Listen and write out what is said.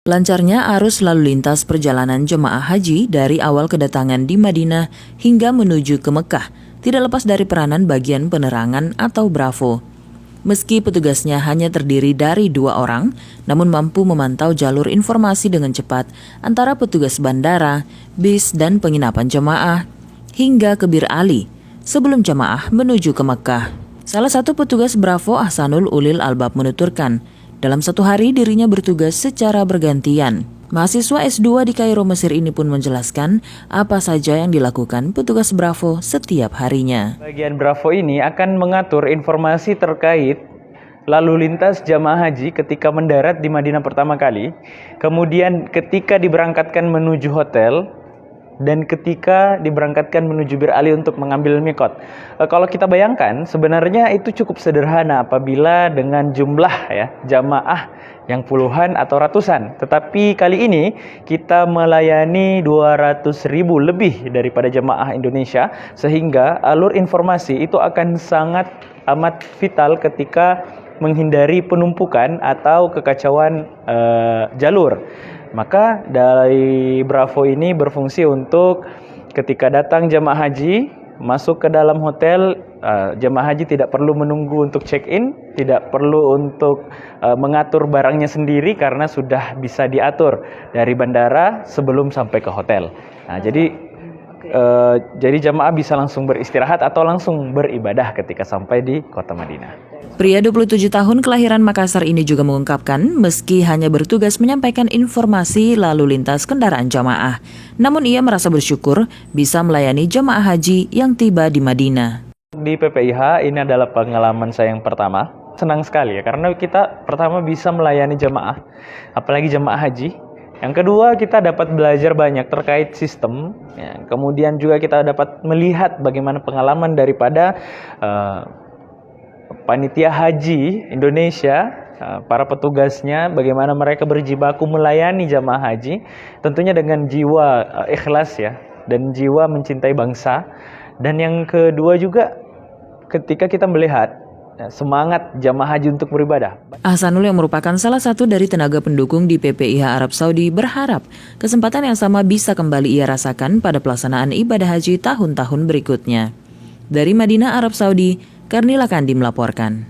Lancarnya arus lalu lintas perjalanan jemaah haji dari awal kedatangan di Madinah hingga menuju ke Mekah tidak lepas dari peranan bagian penerangan atau Bravo. Meski petugasnya hanya terdiri dari 2 orang, namun mampu memantau jalur informasi dengan cepat antara petugas bandara, bis, dan penginapan jemaah hingga ke Bir Ali sebelum jemaah menuju ke Mekah. Salah satu petugas Bravo, Ahsanul Ulil Albab, menuturkan, dalam satu hari dirinya bertugas secara bergantian. Mahasiswa S2 di Kairo, Mesir ini pun menjelaskan apa saja yang dilakukan petugas Bravo setiap harinya. Bagian Bravo ini akan mengatur informasi terkait lalu lintas jamaah haji ketika mendarat di Madinah pertama kali, kemudian ketika diberangkatkan menuju hotel, dan ketika diberangkatkan menuju Bir Ali untuk mengambil mikot. Kalau kita bayangkan, sebenarnya itu cukup sederhana apabila dengan jumlah jamaah yang puluhan atau ratusan. Tetapi kali ini kita melayani 200.000 lebih daripada jamaah Indonesia, sehingga alur informasi itu akan sangat amat vital ketika menghindari penumpukan atau kekacauan jalur. Maka dari Bravo ini berfungsi untuk ketika datang jemaah haji masuk ke dalam hotel, jemaah haji tidak perlu menunggu untuk check-in, tidak perlu untuk mengatur barangnya sendiri karena sudah bisa diatur dari bandara sebelum sampai ke hotel. Nah, jadi jemaah bisa langsung beristirahat atau langsung beribadah ketika sampai di kota Madinah. Pria 27 tahun kelahiran Makassar ini juga mengungkapkan meski hanya bertugas menyampaikan informasi lalu lintas kendaraan jamaah, namun ia merasa bersyukur bisa melayani jamaah haji yang tiba di Madinah. Di PPIH ini adalah pengalaman saya yang pertama. Senang sekali ya, karena kita pertama bisa melayani jamaah, apalagi jamaah haji. Yang kedua, kita dapat belajar banyak terkait sistem. Kemudian juga kita dapat melihat bagaimana pengalaman daripada panitia haji Indonesia, para petugasnya, bagaimana mereka berjibaku melayani jamaah haji, tentunya dengan jiwa ikhlas dan jiwa mencintai bangsa. Dan yang kedua juga ketika kita melihat semangat jamaah haji untuk beribadah. Ahsanul yang merupakan salah satu dari tenaga pendukung di PPIH Arab Saudi berharap kesempatan yang sama bisa kembali ia rasakan pada pelaksanaan ibadah haji tahun-tahun berikutnya. Dari Madinah, Arab Saudi, Karnila Kandi melaporkan.